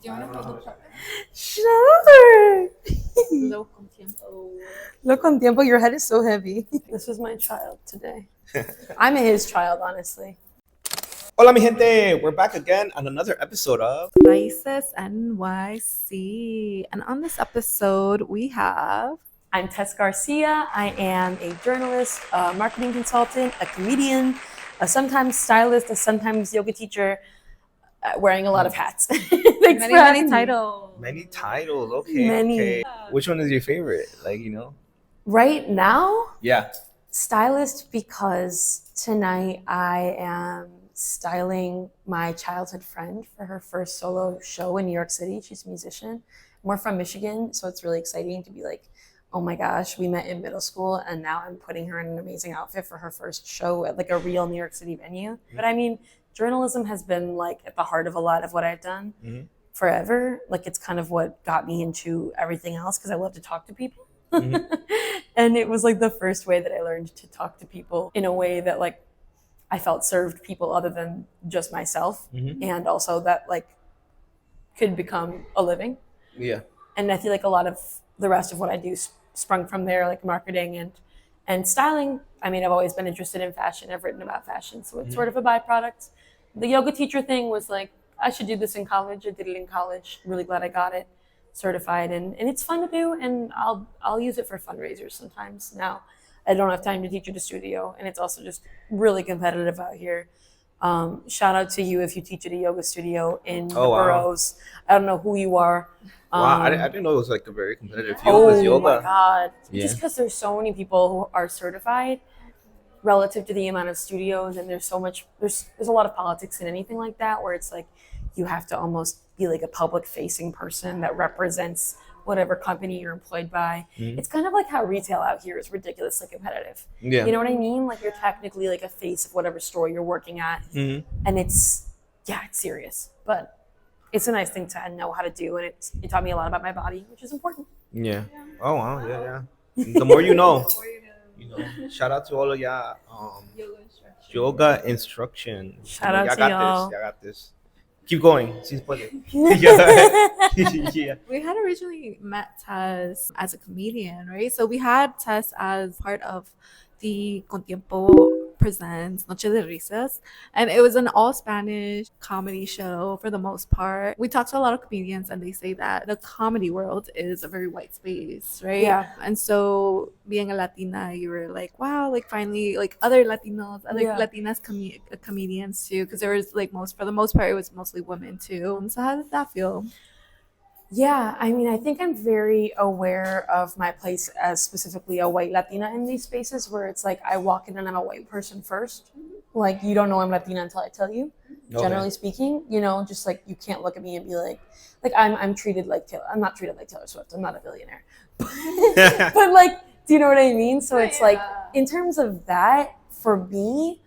Do you want to hold the cup? Sure. Lo con tiempo. Lo con tiempo, your head is so heavy. This is my child today. I'm his child, honestly. Hola Mi Gente, we're back again on another episode of Raices NYC. And on this episode, we have... I'm Tess Garcia. I am a journalist, a marketing consultant, a comedian, a sometimes stylist, a sometimes yoga teacher, wearing a lot of hats. many titles. Many titles. Okay. Which one is your favorite? Right now, Yeah. stylist, because tonight I am styling my childhood friend for her first solo show in New York City. She's a musician. We're from Michigan, so it's really exciting to be like, oh my gosh, we met in middle school and now I'm putting her in an amazing outfit for her first show at like a real New York City venue. But I mean, journalism has been like at the heart of a lot of what I've done forever. Like it's kind of what got me into everything else because I love to talk to people. And it was like the first way that I learned to talk to people in a way that like I felt served people other than just myself, and also that like could become a living. Yeah. And I feel like a lot of the rest of what I do sprung from there, like marketing and styling. I mean, I've always been interested in fashion. I've written about fashion, so it's sort of a byproduct. The yoga teacher thing was like, I should do this in college. I did it in college. Really glad I got it certified, and it's fun to do, and I'll use it for fundraisers sometimes. Now I don't have time to teach at a studio, and it's also just really competitive out here. Shout out to you if you teach at a yoga studio in the boroughs. I don't know who you are. Wow, I didn't know it was like a very competitive field. Oh Yoga. my God. Yeah. Just because there's so many people who are certified relative to the amount of studios, and there's so much, there's a lot of politics in anything like that, where it's like you have to almost be like a public facing person that represents whatever company you're employed by. It's kind of like how retail out here is ridiculously competitive. Yeah. You know what I mean? Like you're technically like a face of whatever store you're working at. And it's serious, but it's a nice thing to know how to do, and it taught me a lot about my body, which is important. Yeah. Oh wow. Yeah. The more you know. Shout out to all of y'all. Yoga instruction. Shout out to got y'all. this. Y'all got this. Keep going. She's putting. Yeah. We had originally met Tess as a comedian, right? So we had Tess as part of the Con Tiempo Presents Noche de Risas, and it was an all Spanish comedy show for the most part. We talked to a lot of comedians, and they say that the comedy world is a very white space, right? Yeah. And so being a Latina, you were like, wow, like finally, like other Latinos, other Latinas comedians too, because there was like for the most part, it was mostly women too. And so how did that feel? Yeah, I mean, I think I'm very aware of my place as specifically a white Latina in these spaces where it's like I walk in and I'm a white person first. Like, you don't know I'm Latina until I tell you, generally speaking. You know, just like you can't look at me and be like I'm treated like Taylor. I'm not treated like Taylor Swift. I'm not a billionaire. But like, do you know what I mean? So it's like, in terms of that, for me,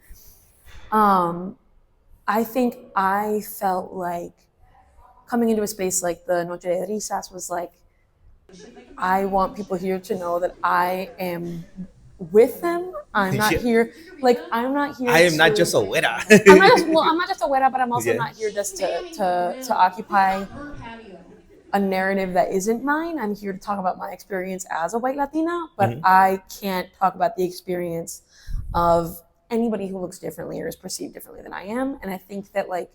I think I felt like coming into a space like the Noche de Risas was like, I want people here to know that I am with them. I'm not here. Like, I'm not here. I am not just a widow. I'm not just a widow, but I'm also not here just to occupy a narrative that isn't mine. I'm here to talk about my experience as a white Latina, but I can't talk about the experience of anybody who looks differently or is perceived differently than I am. And I think that like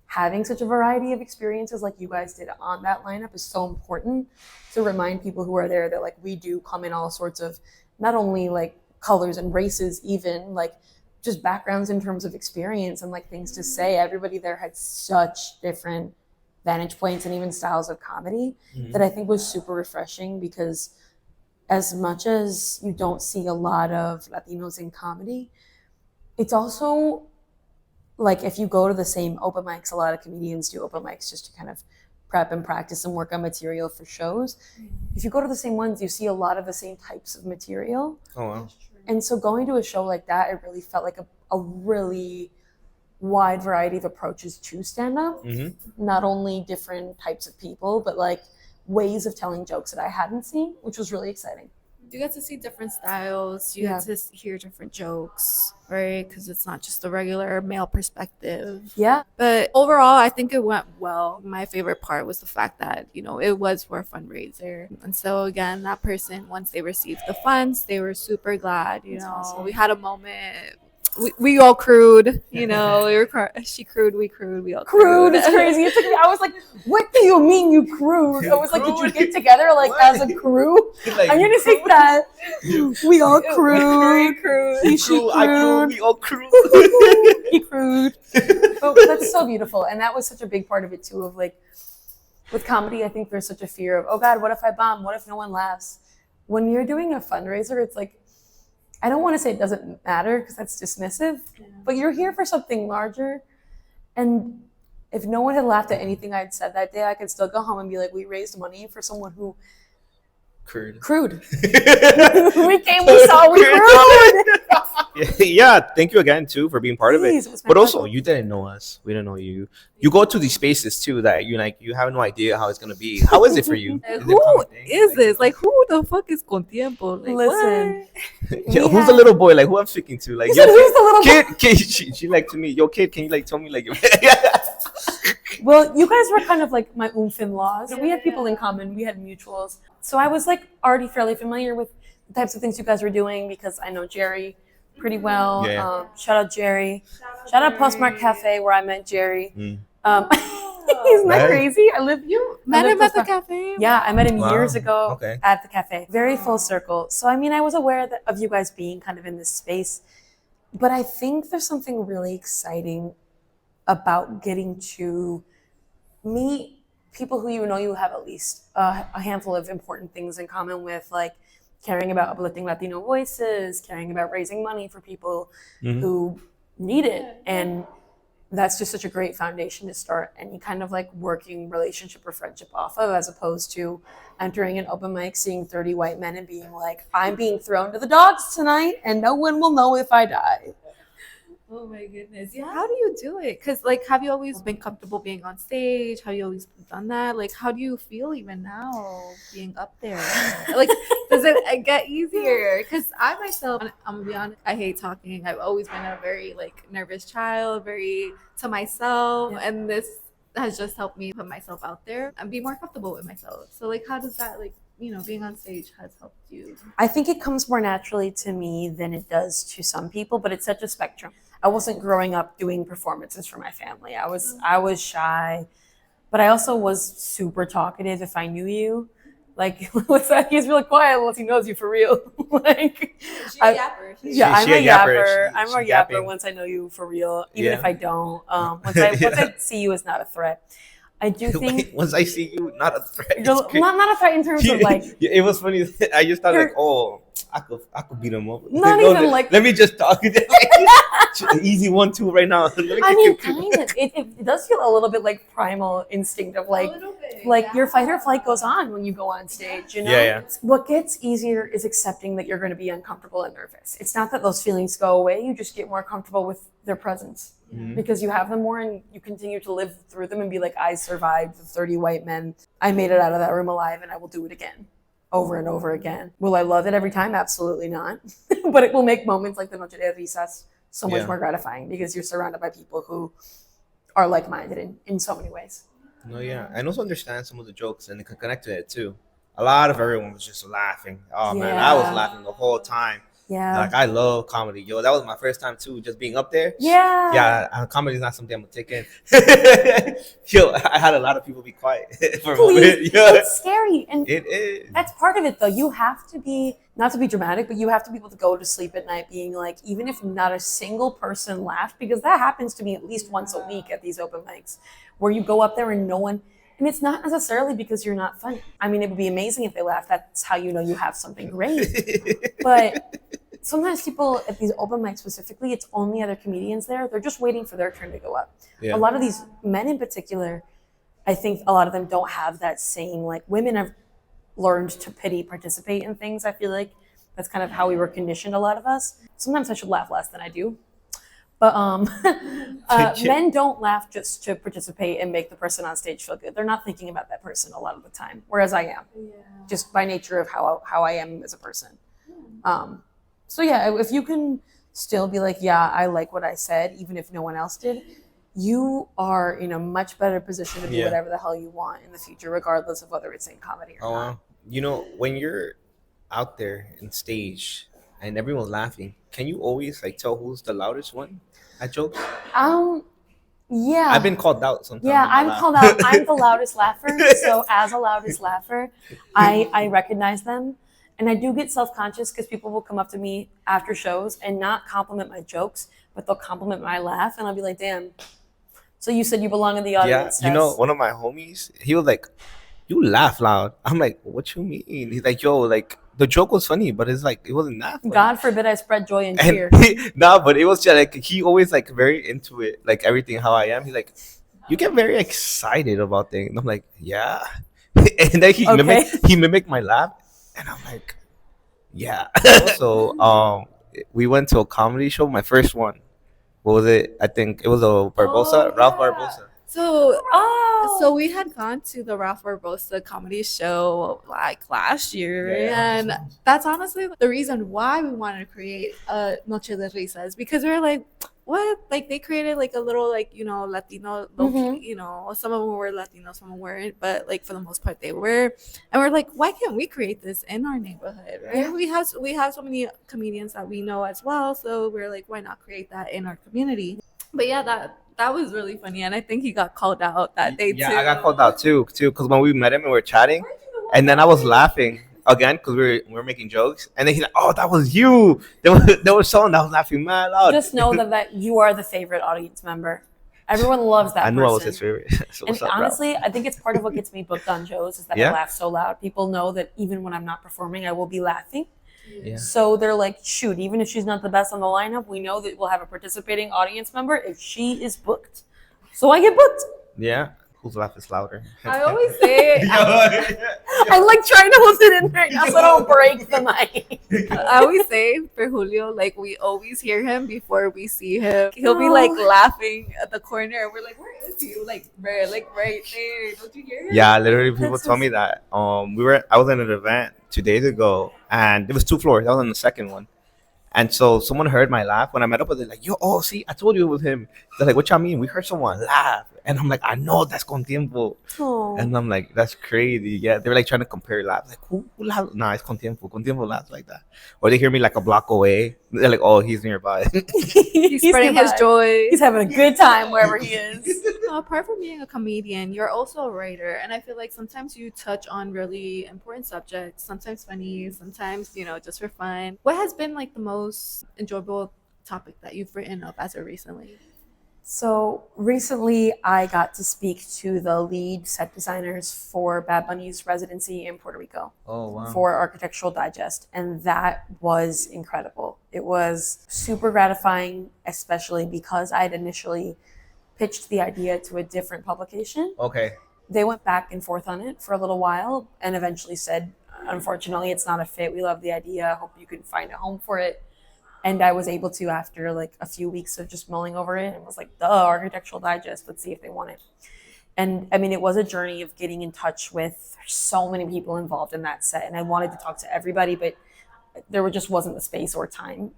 having such a variety of experiences like you guys did on that lineup is so important to remind people who are there that like we do come in all sorts of not only like colors and races, even like just backgrounds in terms of experience and like things to say. Everybody there had such different vantage points and even styles of comedy that I think was super refreshing, because as much as you don't see a lot of Latinos in comedy, it's also like if you go to the same open mics, a lot of comedians do open mics just to kind of prep and practice and work on material for shows. If you go to the same ones, you see a lot of the same types of material. Oh wow. And so going to a show like that, it really felt like a really wide variety of approaches to stand up. Not only different types of people, but like ways of telling jokes that I hadn't seen, which was really exciting. You get to see different styles. You Yeah. get to hear different jokes, right? Because it's not just the regular male perspective. Yeah. But overall, I think it went well. My favorite part was the fact that, you know, it was for a fundraiser. And so, again, that person, once they received the funds, they were super glad. You That's know, awesome. we had a moment. We all crewed, you know. She crewed, we crewed, we all Crude is crazy. It took me, I was like, what do you mean you crude? I was like, did you get together like as a crew? Like, I'm gonna say that. We all crewed. you She crew, I crew, crewed. we all crew. He crewed. But that's so beautiful. And that was such a big part of it too, of like, with comedy, I think there's such a fear of, oh God, what if I bomb? What if no one laughs? When you're doing a fundraiser, it's like, I don't want to say it doesn't matter because that's dismissive, but you're here for something larger. And if no one had laughed at anything I'd said that day, I could still go home and be like, we raised money for someone who crewed. We came, we saw, we crewed. Yeah, thank you again too for being part Please, of it was it. my But also, pleasure. you didn't know us. We didn't know you. You go to these spaces too that you have no idea how it's gonna be. How is it for you? Who is this? Like, who the fuck is Con Tiempo? Like, Listen, Yeah, who's the little boy? Like, who I'm speaking to? Like, He said, who's the little boy? kid. She like to me. Yo, kid, can you like tell me like? Well, you guys were kind of like my oomph in laws. We had people in common. We had mutuals. So I was like already fairly familiar with the types of things you guys were doing because I know Jerry pretty well. Yeah. Shout out Jerry. Shout out Postmark Cafe where I met Jerry. Mm. Isn't that Nice. crazy? I live met him at the Postmark- cafe? Yeah, I met him Wow. years ago Okay. at the cafe. Very full circle. So, I mean, I was aware of you guys being kind of in this space. But I think there's something really exciting about getting to meet people who you know you have at least a handful of important things in common with, like caring about uplifting Latino voices, caring about raising money for people who need it. And that's just such a great foundation to start any kind of like working relationship or friendship off of, as opposed to entering an open mic, seeing 30 white men and being like, I'm being thrown to the dogs tonight and no one will know if I die. Oh my goodness. Yeah. How do you do it? Because, like, have you always been comfortable being on stage? Have you always done that? Like, how do you feel even now being up there? Like, does it get easier? Because I myself, I'm gonna be honest, I hate talking. I've always been a very, like, nervous child, very to myself. Yeah. And this has just helped me put myself out there and be more comfortable with myself. So, like, how does that, like, you know, being on stage has helped you? I think it comes more naturally to me than it does to some people, but it's such a spectrum. I wasn't growing up doing performances for my family. I was shy, but I also was super talkative if I knew you. Like, what's that? He's really quiet unless he knows you for real. Like, She's a yapper. yeah, I'm She a a yapper. yapper. She- I'm she a yapper yapping. once I know you for real, even Yeah. if I don't. Once I see you as not a threat. I do think Wait, once I see you, not a threat. It's you're crazy. not a threat in terms of like Yeah, it was funny. I just thought You're- like, oh, I could beat him up. Not No, even like- Let me just talk. Easy 1-2 right now. Let me I kick mean, you. kind of. It does feel a little bit like primal instinct of like, A little bit, your fight or yeah. flight goes on when you go on stage, you know? Yeah. What gets easier is accepting that you're going to be uncomfortable and nervous. It's not that those feelings go away. You just get more comfortable with their presence because you have them more and you continue to live through them and be like, I survived the 30 white men. I made it out of that room alive and I will do it again. Over and over again. Will I love it every time? Absolutely not. But it will make moments like the Noche de Risas so much Yeah. more gratifying because you're surrounded by people who are like-minded in so many ways. No, yeah. And also understand some of the jokes and they can connect to it too. A lot of everyone was just laughing. Oh man, I was Yeah. laughing the whole time. Yeah. Like I love comedy, yo. That was my first time too, just being up there. Yeah. Yeah, comedy is not something I'm gonna take in. Yo, I had a lot of people be quiet for a moment. Please. Yeah, It's scary. And it is. that's part of it though. You have to be, not to be dramatic, but you have to be able to go to sleep at night being like, even if not a single person laughed, because that happens to me at least once a week at these open mics, where you go up there and no one, and it's not necessarily because you're not funny. I mean, it would be amazing if they laughed. That's how you know you have something great. But sometimes people at these open mics specifically, it's only other comedians there. They're just waiting for their turn to go up. Yeah. A lot of these men in particular, I think a lot of them don't have that same, like women have learned to pity participate in things. I feel like that's kind of how we were conditioned, a lot of us. Sometimes I should laugh less than I do. But men don't laugh just to participate and make the person on stage feel good. They're not thinking about that person a lot of the time, whereas I am, just by nature of how I am as a person. So yeah, if you can still be like, yeah, I like what I said, even if no one else did, you are in a much better position to do whatever the hell you want in the future, regardless of whether it's in comedy or not. You know, when you're out there in stage and everyone's laughing, can you always like tell who's the loudest one at jokes? Yeah. I've been called out sometimes. Yeah, I'm called out. I'm the loudest laugher. So as a loudest laugher, I recognize them. And I do get self-conscious because people will come up to me after shows and not compliment my jokes, but they'll compliment my laugh. And I'll be like, damn. So you said you belong in the audience. Yeah, you know, one of my homies, he was like, you laugh loud. I'm like, what you mean? He's like, yo, like, the joke was funny, but it's like, it wasn't that funny. God forbid I spread joy and cheer. Nah, but it was just like, he always like very into it, like everything how I am. He's like, you get very excited about things. And I'm like, yeah. And then he mimicked my laugh. And I'm like, yeah. So we went to a comedy show, my first one. What was it? I think it was a Barbosa, Ralph Barbosa. So we had gone to the Ralph Barbosa comedy show like last year, and that's honestly the reason why we wanted to create a Noche de Risas, because we were like, what? Like they created like a little like, you know, Latino, you know, some of them were Latino, some of them weren't, but like for the most part they were. And we're like, why can't we create this in our neighborhood? Right? Yeah. We have so many comedians that we know as well, so we're like, why not create that in our community? But yeah, that was really funny, and I think he got called out that day too. Yeah, I got called out too, because when we met him and we were chatting, and then I was laughing again because we were making jokes, and then he's like, "Oh, that was you." There was someone that was laughing mad loud. Just know that you are the favorite audience member. Everyone loves that. I knew I was his favorite. So and honestly, I think it's part of what gets me booked on shows is that I laugh so loud. People know that even when I'm not performing, I will be laughing. Yeah. So they're like, shoot, even if she's not the best on the lineup, we know that we'll have a participating audience member if she is booked. So I get booked. Yeah. Whose laugh is louder? I always say I'm like trying to hold it in right now so I don't break the mic. I always say for Julio, like we always hear him before we see him. He'll be like laughing at the corner, and we're like, where is he? Like right there. Don't you hear him? Yeah, literally people told me that. I was in an event 2 days ago, and it was 2 floors. I was on the second one. And so someone heard my laugh when I met up with it, like, yo, see, I told you it was him. They're like, what y'all mean? We heard someone laugh. And I'm like, I know, that's con tiempo. Aww. And I'm like, that's crazy. Yeah, they were like trying to compare laughs. Like, who laughs? Nah, it's con tiempo. Con tiempo laughs like that. Or they hear me like a block away. They're like, oh, he's nearby. He's spreading his joy. He's having a good time wherever he is. Apart from being a comedian, you're also a writer. And I feel like sometimes you touch on really important subjects, sometimes funny, sometimes, you know, just for fun. What has been like the most enjoyable topic that you've written up as of recently? So recently I got to speak to the lead set designers for Bad Bunny's residency in Puerto Rico. Oh, wow. For Architectural Digest. And that was incredible. It was super gratifying, especially because I had initially pitched the idea to a different publication. Okay. They went back and forth on it for a little while and eventually said, unfortunately, it's not a fit. We love the idea. Hope you can find a home for it. And I was able to, after like a few weeks of just mulling over it, and was like, the Architectural Digest, let's see if they want it. And I mean, it was a journey of getting in touch with so many people involved in that set. And I wanted to talk to everybody, but there just wasn't the space or time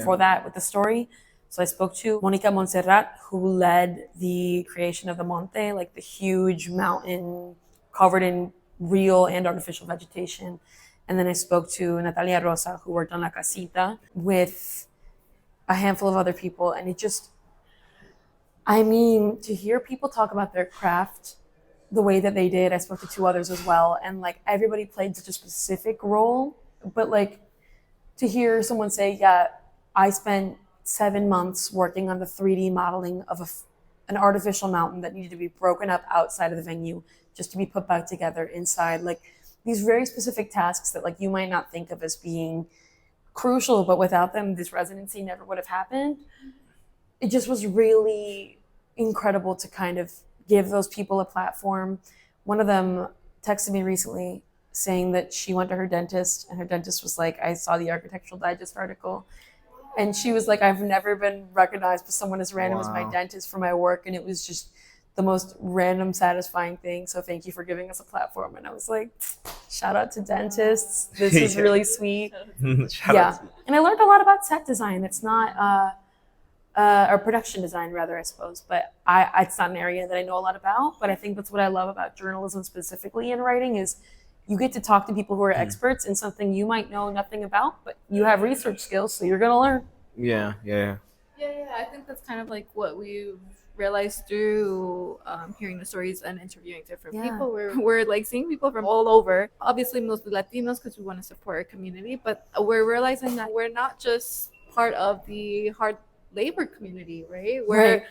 for that with the story. So I spoke to Monica Montserrat, who led the creation of the Monte, like the huge mountain covered in real and artificial vegetation. And then I spoke to Natalia Rosa, who worked on La Casita, with a handful of other people. And it just, I mean, to hear people talk about their craft the way that they did, I spoke to 2 others as well. And like everybody played such a specific role. But like to hear someone say, yeah, I spent 7 months working on the 3D modeling of an artificial mountain that needed to be broken up outside of the venue just to be put back together inside. Like, these very specific tasks that like you might not think of as being crucial, but without them, this residency never would have happened. It just was really incredible to kind of give those people a platform. One of them texted me recently saying that she went to her dentist and her dentist was like, I saw the Architectural Digest article And she was like, I've never been recognized by someone as random as my Wow. dentist for my work. And it was just the most random, satisfying thing. So thank you for giving us a platform. And I was like, shout out to dentists. This is Yeah. really sweet. Shout Yeah. out to- And I learned a lot about set design. It's not, or production design rather, I suppose. But it's not an area that I know a lot about. But I think that's what I love about journalism specifically in writing is you get to talk to people who are experts in something you might know nothing about, but you have research skills, so you're going to learn. Yeah. Yeah, I think that's kind of like what we've realized through hearing the stories and interviewing different people. We're like seeing people from all over, obviously mostly Latinos because we want to support our community, but we're realizing that we're not just part of the hard labor community, right? We're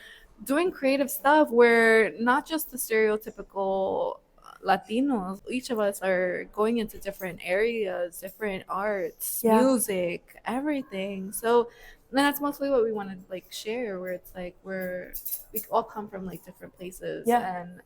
doing creative stuff. We're not just the stereotypical Latinos. Each of us are going into different areas, different arts, music, everything. So and that's mostly what we want to like share, where it's like we all come from like different places, and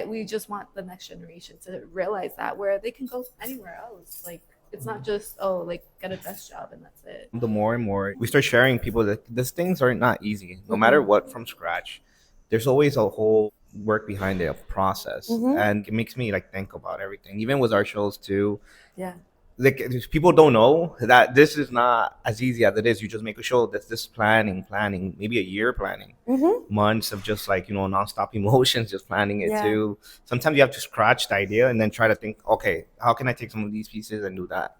we just want the next generation to realize that where they can go anywhere else. Like it's not just like get a desk job and that's it. The more and more we start sharing people that these things are not easy, no matter what, from scratch. There's always a whole work behind it, a process, and it makes me like think about everything, even with our shows too. Yeah. Like people don't know that this is not as easy as it is. You just make a show that's this planning, maybe a year planning, months of just like nonstop emotions, just planning it too. Sometimes you have to scratch the idea and then try to think, okay, how can I take some of these pieces and do that?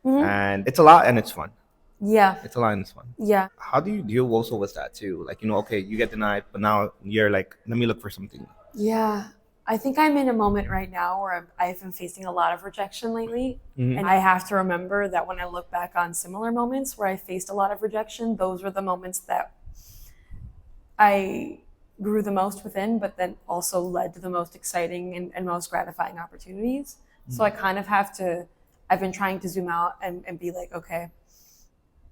And it's a lot and it's fun. Yeah. It's a lot and it's fun. Yeah. How do you deal also with that too? Like okay, you get denied, but now you're like, let me look for something. Yeah. I think I'm in a moment right now where I've been facing a lot of rejection lately. And I have to remember that when I look back on similar moments where I faced a lot of rejection, those were the moments that I grew the most within, but then also led to the most exciting and most gratifying opportunities. So I kind of I've been trying to zoom out and be like, okay,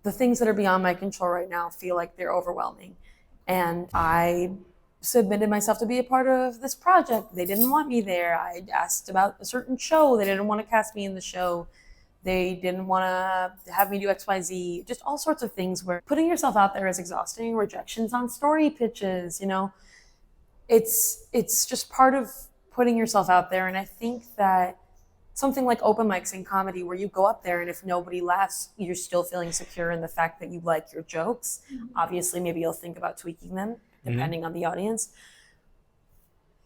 the things that are beyond my control right now feel like they're overwhelming. And I submitted myself to be a part of this project. They didn't want me there. I asked about a certain show. They didn't want to cast me in the show. They didn't want to have me do XYZ. Just all sorts of things where putting yourself out there is exhausting. Rejections on story pitches, it's just part of putting yourself out there. And I think that something like open mics in comedy where you go up there and if nobody laughs, you're still feeling secure in the fact that you like your jokes. Obviously, maybe you'll think about tweaking them depending on the audience.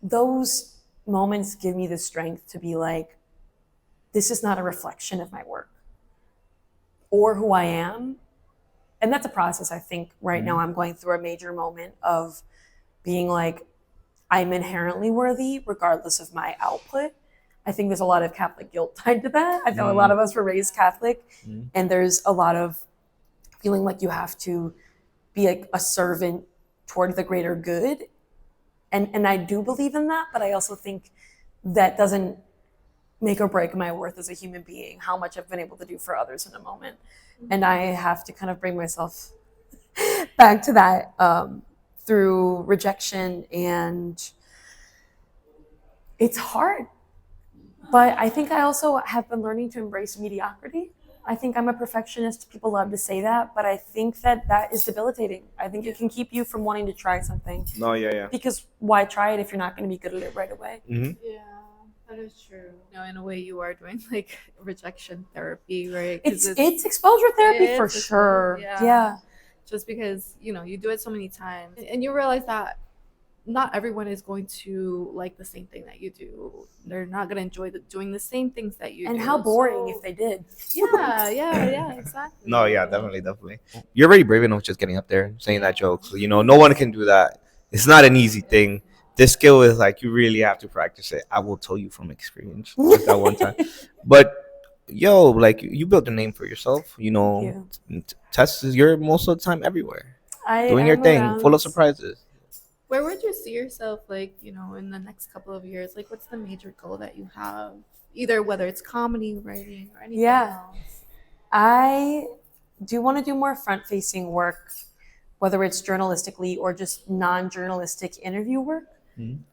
Those moments give me the strength to be like, this is not a reflection of my work or who I am. And that's a process. I think right now I'm going through a major moment of being like, I'm inherently worthy regardless of my output. I think there's a lot of Catholic guilt tied to that. I know a lot of us were raised Catholic, and there's a lot of feeling like you have to be like a servant toward the greater good. And I do believe in that, but I also think that doesn't make or break my worth as a human being, how much I've been able to do for others in a moment. And I have to kind of bring myself back to that through rejection, and it's hard. But I think I also have been learning to embrace mediocrity. I think I'm a perfectionist. People love to say that, but I think that is debilitating. I think it can keep you from wanting to try something. No, yeah. Because why try it if you're not going to be good at it right away? Yeah, that is true. In a way, you are doing like rejection therapy, right? It's exposure therapy for sure. Yeah. Just because you do it so many times, and you realize that not everyone is going to like the same thing that you do. They're not going to enjoy doing the same things that you do. And how boring if they did. Yeah, exactly. No, yeah, definitely. You're very brave enough just getting up there and saying that joke. So, no one can do that. It's not an easy thing. This skill is like you really have to practice it. I will tell you from experience just that one time. But like you built a name for yourself. Tess is you're most of the time everywhere. Doing your thing, full of surprises. Where would you see yourself, like, in the next couple of years? Like, what's the major goal that you have? Either whether it's comedy, writing, or anything else. I do want to do more front-facing work, whether it's journalistically or just non-journalistic interview work,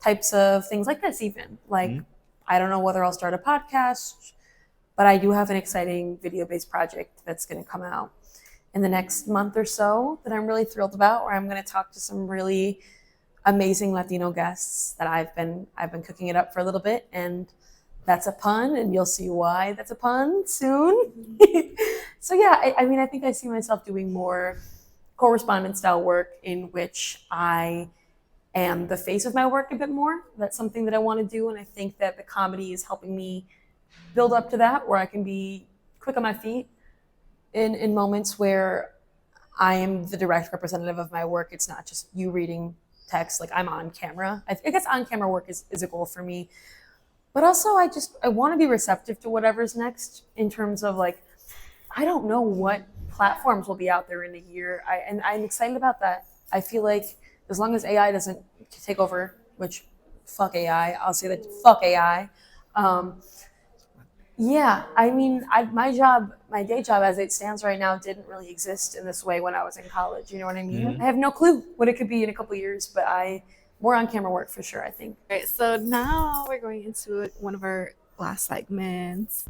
types of things like this even. Like, I don't know whether I'll start a podcast, but I do have an exciting video-based project that's going to come out. in the next month or so that I'm really thrilled about, where I'm going to talk to some really amazing Latino guests that I've been cooking it up for a little bit, and that's a pun, and you'll see why that's a pun soon. So yeah, I mean, I think I see myself doing more correspondent style work in which I am the face of my work a bit more. That's something that I want to do, and I think that the comedy is helping me build up to that, where I can be quick on my feet in moments where I am the direct representative of my work. It's not just you reading text, like I'm on camera. I guess on camera work is a goal for me. But also I want to be receptive to whatever's next in terms of like, I don't know what platforms will be out there in a year. And I'm excited about that. I feel like as long as AI doesn't take over, which fuck AI, I'll say that fuck AI. Yeah, I mean, my day job as it stands right now didn't really exist in this way when I was in college. You know what I mean? I have no clue what it could be in a couple of years, but more on camera work for sure, I think. All right, so now we're going into one of our last segments.